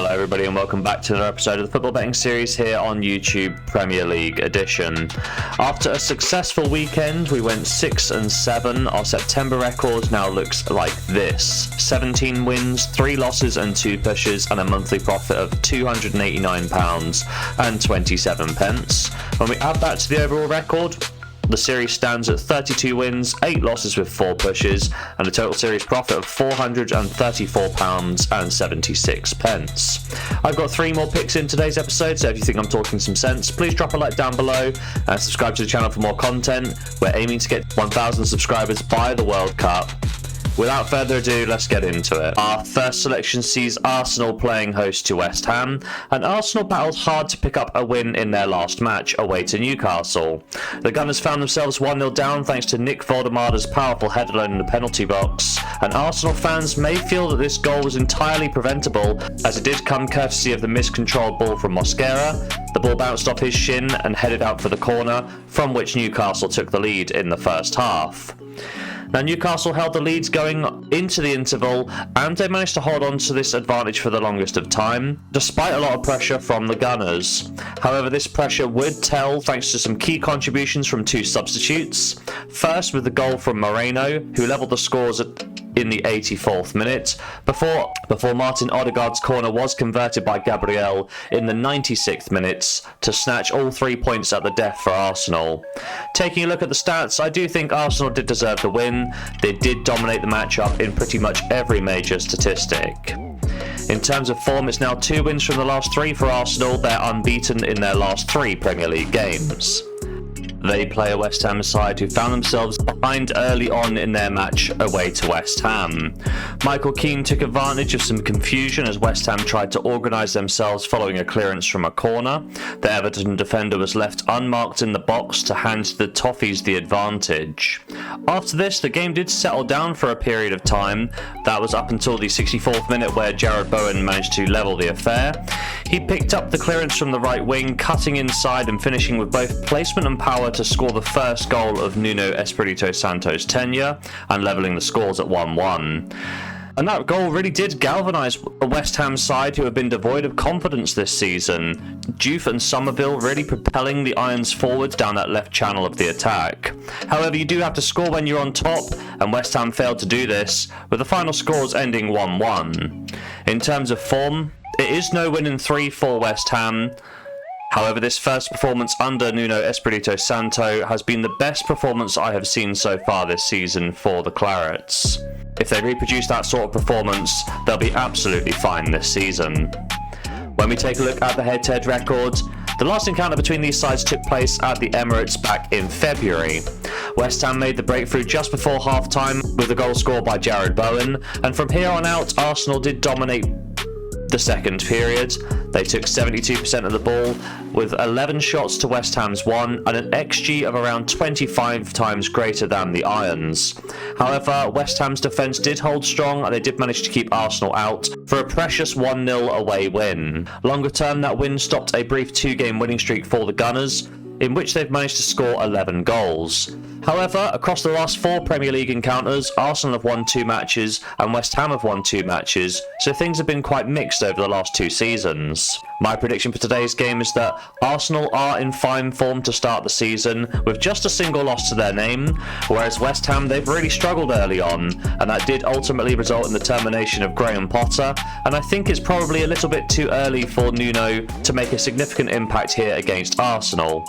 Hello everybody and welcome back to another episode of the football betting series here on YouTube Premier League edition. After a successful weekend we went 6-7. Our September record now looks like this: 17 wins, 3 losses and 2 pushes, and a monthly profit of £289.27. When we add that to the overall record, the series stands at 32 wins, 8 losses with 4 pushes, and a total series profit of £434.76. I've got 3 more picks in today's episode, so if you think I'm talking some sense, please drop a like down below and subscribe to the channel for more content. We're aiming to get 1,000 subscribers by the World Cup. Without further ado, let's get into it. Our first selection sees Arsenal playing host to West Ham, and Arsenal battled hard to pick up a win in their last match away to Newcastle. The Gunners found themselves 1-0 down thanks to Nick Voldemada's powerful header in the penalty box, and Arsenal fans may feel that this goal was entirely preventable, as it did come courtesy of the miscontrolled ball from Mosquera. The ball bounced off his shin and headed out for the corner, from which Newcastle took the lead in the first half. Now, Newcastle held the leads going into the interval, and they managed to hold on to this advantage for the longest of time, despite a lot of pressure from the Gunners. However, this pressure would tell thanks to some key contributions from 2 substitutes. First, with the goal from Moreno, who levelled the scores in the 84th minute, before Martin Odegaard's corner was converted by Gabriel in the 96th minute to snatch all 3 points at the death for Arsenal. Taking a look at the stats, I do think Arsenal did deserve the win. They did dominate the matchup in pretty much every major statistic. In terms of form, it's now 2 wins from the last 3 for Arsenal. They're unbeaten in their last 3 Premier League games. They play a West Ham side who found themselves behind early on in their match away to West Ham. Michael Keane took advantage of some confusion as West Ham tried to organise themselves following a clearance from a corner. The Everton defender was left unmarked in the box to hand the Toffees the advantage. After this, the game did settle down for a period of time. That was up until the 64th minute where Jarrod Bowen managed to level the affair. He picked up the clearance from the right wing, cutting inside and finishing with both placement and power to score the first goal of Nuno Espírito Santo's tenure and levelling the scores at 1-1. And that goal really did galvanise a West Ham side who have been devoid of confidence this season. Diouf and Somerville really propelling the Irons forwards down that left channel of the attack. However, you do have to score when you're on top, and West Ham failed to do this, with the final scores ending 1-1. In terms of form, it is no win in 3 for West Ham. However, this first performance under Nuno Espírito Santo has been the best performance I have seen so far this season for the Clarets. If they reproduce that sort of performance, they'll be absolutely fine this season. When we take a look at the head-to-head record, the last encounter between these sides took place at the Emirates back in February. West Ham made the breakthrough just before half-time with a goal scored by Jarrod Bowen, and from here on out, Arsenal did dominate the second period. They took 72% of the ball, with 11 shots to West Ham's 1 and an XG of around 25 times greater than the Irons. However, West Ham's defence did hold strong and they did manage to keep Arsenal out for a precious 1-0 away win. Longer term, that win stopped a brief 2-game winning streak for the Gunners, in which they've managed to score 11 goals. However, across the last 4 Premier League encounters, Arsenal have won 2 matches and West Ham have won 2 matches, so things have been quite mixed over the last 2 seasons. My prediction for today's game is that Arsenal are in fine form to start the season, with just a single loss to their name, whereas West Ham, they've really struggled early on, and that did ultimately result in the termination of Graham Potter, and I think it's probably a little bit too early for Nuno to make a significant impact here against Arsenal.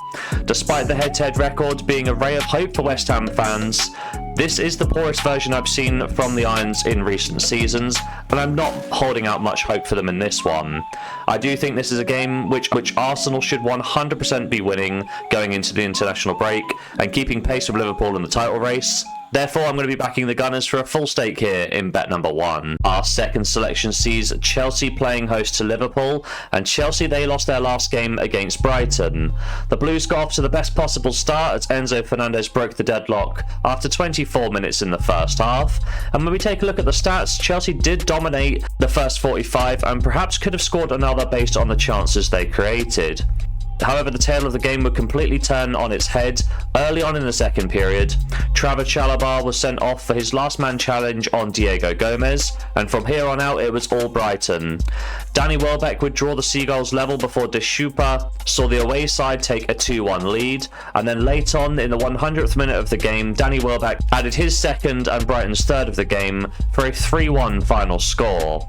Despite the head-to-head record being a ray of hope for West Ham fans, this is the poorest version I've seen from the Irons in recent seasons, and I'm not holding out much hope for them in this one. I do think this is a game which Arsenal should 100% be winning going into the international break and keeping pace with Liverpool in the title race. Therefore, I'm going to be backing the Gunners for a full stake here in bet number 1. Our second selection sees Chelsea playing host to Liverpool, and Chelsea, they lost their last game against Brighton. The Blues got off to the best possible start as Enzo Fernandez broke the deadlock after 24 minutes in the first half. And when we take a look at the stats, Chelsea did dominate the first 45 and perhaps could have scored another based on the chances they created. However, the tail of the game would completely turn on its head early on in the second period. Jarrod Bowen was sent off for his last man challenge on Diego Gomez, and from here on out it was all Brighton. Danny Welbeck would draw the Seagulls level before Deschupa saw the away side take a 2-1 lead, and then late on in the 100th minute of the game, Danny Welbeck added his second and Brighton's third of the game for a 3-1 final score.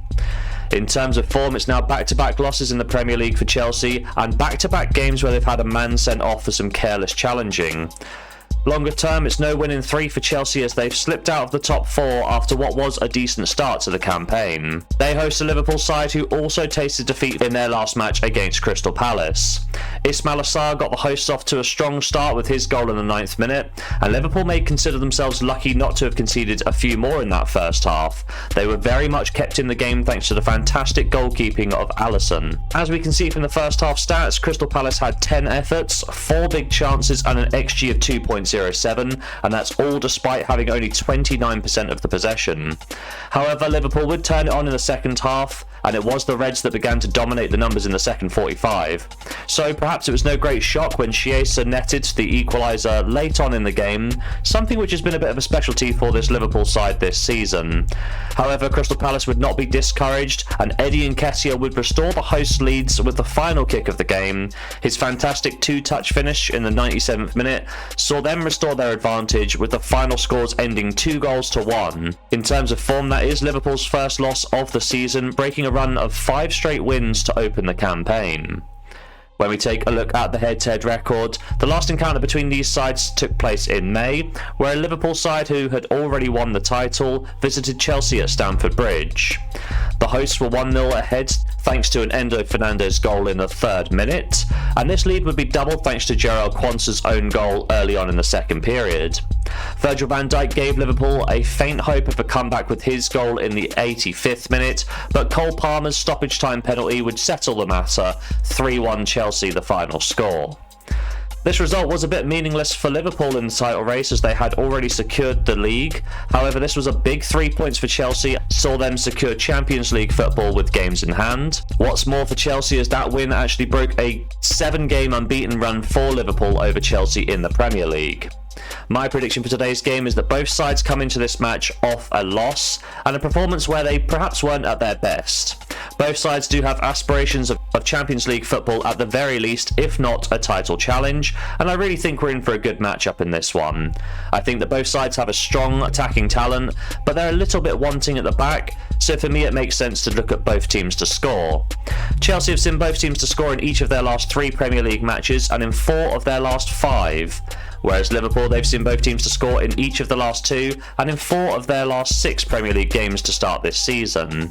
In terms of form, it's now back-to-back losses in the Premier League for Chelsea and back-to-back games where they've had a man sent off for some careless challenging. Longer term, it's no win in 3 for Chelsea as they've slipped out of the top 4 after what was a decent start to the campaign. They host a Liverpool side who also tasted defeat in their last match against Crystal Palace. Ismail Assar got the hosts off to a strong start with his goal in the 9th minute, and Liverpool may consider themselves lucky not to have conceded a few more in that first half. They were very much kept in the game thanks to the fantastic goalkeeping of Alisson. As we can see from the first half stats, Crystal Palace had 10 efforts, 4 big chances and an XG of 2.07, and that's all despite having only 29% of the possession. However, Liverpool would turn it on in the second half, and it was the Reds that began to dominate the numbers in the second 45. So perhaps it was no great shock when Chiesa netted the equaliser late on in the game, something which has been a bit of a specialty for this Liverpool side this season. However, Crystal Palace would not be discouraged, and Eddie Nketiah would restore the hosts' leads with the final kick of the game. His fantastic 2-touch finish in the 97th minute saw them restore their advantage, with the final scores ending 2-1. In terms of form, that is Liverpool's first loss of the season, breaking a run of 5 straight wins to open the campaign. When we take a look at the head-to-head record, the last encounter between these sides took place in May, where a Liverpool side who had already won the title visited Chelsea at Stamford Bridge. The hosts were 1-0 ahead thanks to an Enzo Fernandez goal in the 3rd minute, and this lead would be doubled thanks to Jarrell Quansah's own goal early on in the second period. Virgil van Dijk gave Liverpool a faint hope of a comeback with his goal in the 85th minute, but Cole Palmer's stoppage time penalty would settle the matter, 3-1 Chelsea the final score. This result was a bit meaningless for Liverpool in the title race as they had already secured the league. However, this was a big 3 points for Chelsea, saw them secure Champions League football with games in hand. What's more for Chelsea is that win actually broke a 7-game unbeaten run for Liverpool over Chelsea in the Premier League. My prediction for today's game is that both sides come into this match off a loss and a performance where they perhaps weren't at their best. Both sides do have aspirations of Champions League football at the very least, if not a title challenge, and I really think we're in for a good matchup in this one. I think that both sides have a strong attacking talent, but they're a little bit wanting at the back, so for me it makes sense to look at both teams to score. Chelsea have seen both teams to score in each of their last 3 Premier League matches and in 4 of their last 5. Whereas Liverpool, they've seen both teams to score in each of the last 2 and in 4 of their last 6 Premier League games to start this season.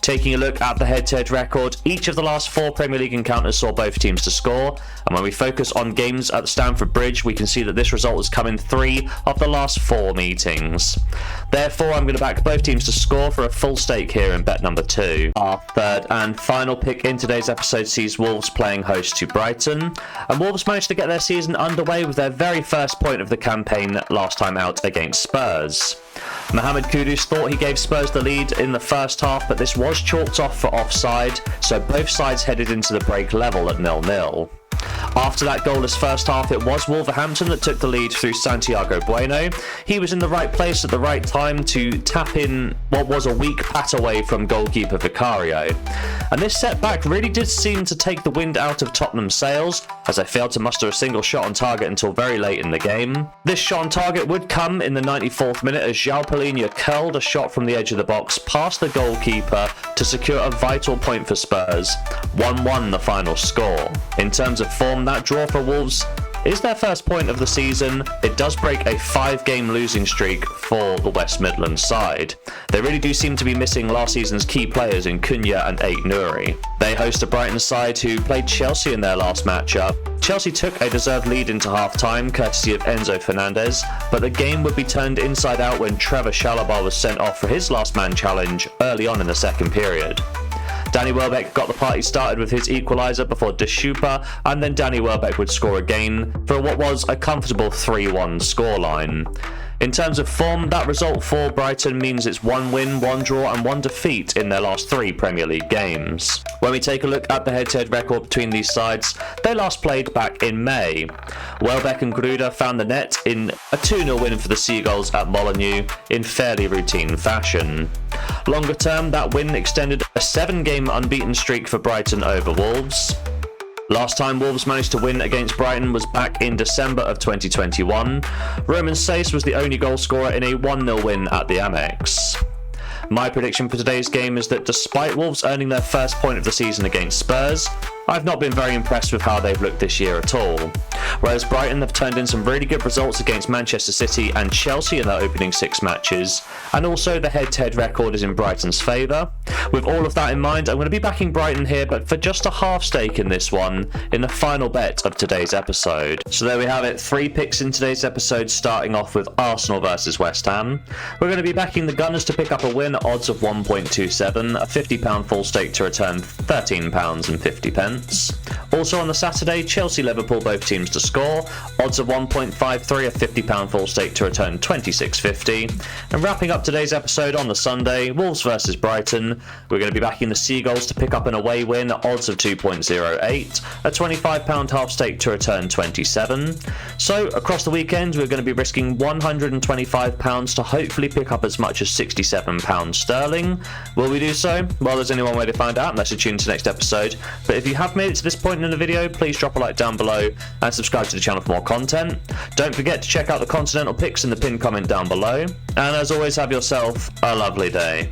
Taking a look at the head-to-head record, each of the last 4 Premier League encounters saw both teams to score, and when we focus on games at Stamford Bridge, we can see that this result has come in 3 of the last 4 meetings. Therefore, I'm going to back both teams to score for a full stake here in bet number 2. Our third and final pick in today's episode sees Wolves playing host to Brighton, and Wolves managed to get their season underway with their very first point of the campaign last time out against Spurs. Mohamed Kudus thought he gave Spurs the lead in the first half, but this was chalked off for offside, so both sides headed into the break level at 0-0. After that goalless first half, it was Wolverhampton that took the lead through Santiago Bueno. He was in the right place at the right time to tap in what was a weak pat away from goalkeeper Vicario. And this setback really did seem to take the wind out of Tottenham's sails, as they failed to muster a single shot on target until very late in the game. This shot on target would come in the 94th minute as João Palhinha curled a shot from the edge of the box past the goalkeeper to secure a vital point for Spurs. 1-1 the final score. In terms of form, that draw for Wolves is their first point of the season. It does break a 5-game losing streak for the West Midlands side. They really do seem to be missing last season's key players in Cunha and Aït-Nouri. They host a Brighton side who played Chelsea in their last matchup. Chelsea took a deserved lead into half-time, courtesy of Enzo Fernandez, but the game would be turned inside out when Trevor Chalobah was sent off for his last man challenge early on in the second period. Danny Welbeck got the party started with his equaliser before Deschupa, and then Danny Welbeck would score again for what was a comfortable 3-1 scoreline. In terms of form, that result for Brighton means it's 1 win, 1 draw and 1 defeat in their last 3 Premier League games. When we take a look at the head-to-head record between these sides, they last played back in May. Welbeck and Gruder found the net in a 2-0 win for the Seagulls at Molineux in fairly routine fashion. Longer term, that win extended a 7-game unbeaten streak for Brighton over Wolves. Last time Wolves managed to win against Brighton was back in December of 2021. Roman Saiss was the only goal scorer in a 1-0 win at the Amex. My prediction for today's game is that despite Wolves earning their first point of the season against Spurs, I've not been very impressed with how they've looked this year at all. Whereas Brighton have turned in some really good results against Manchester City and Chelsea in their opening 6 matches, and also the head-to-head record is in Brighton's favour. With all of that in mind, I'm going to be backing Brighton here, but for just a half stake in this one, in the final bet of today's episode. So there we have it, 3 picks in today's episode, starting off with Arsenal versus West Ham. We're going to be backing the Gunners to pick up a win at odds of 1.27, a £50 full stake to return £13.50. Also on the Saturday, Chelsea-Liverpool both teams to score, odds of 1.53, a £50 full stake to return £26.50. And wrapping up today's episode on the Sunday, Wolves versus Brighton, we're going to be backing the Seagulls to pick up an away win at odds of 2.08, a £25 half stake to return £27. So across the weekend, we're going to be risking £125 to hopefully pick up as much as £67 sterling. Will we do so? Well, there's only one way to find out, unless you tune to the next episode. But if you have made it to this point in the video, please drop a like down below and subscribe to the channel for more content. Don't forget to check out the continental picks in the pinned comment down below. And as always, have yourself a lovely day.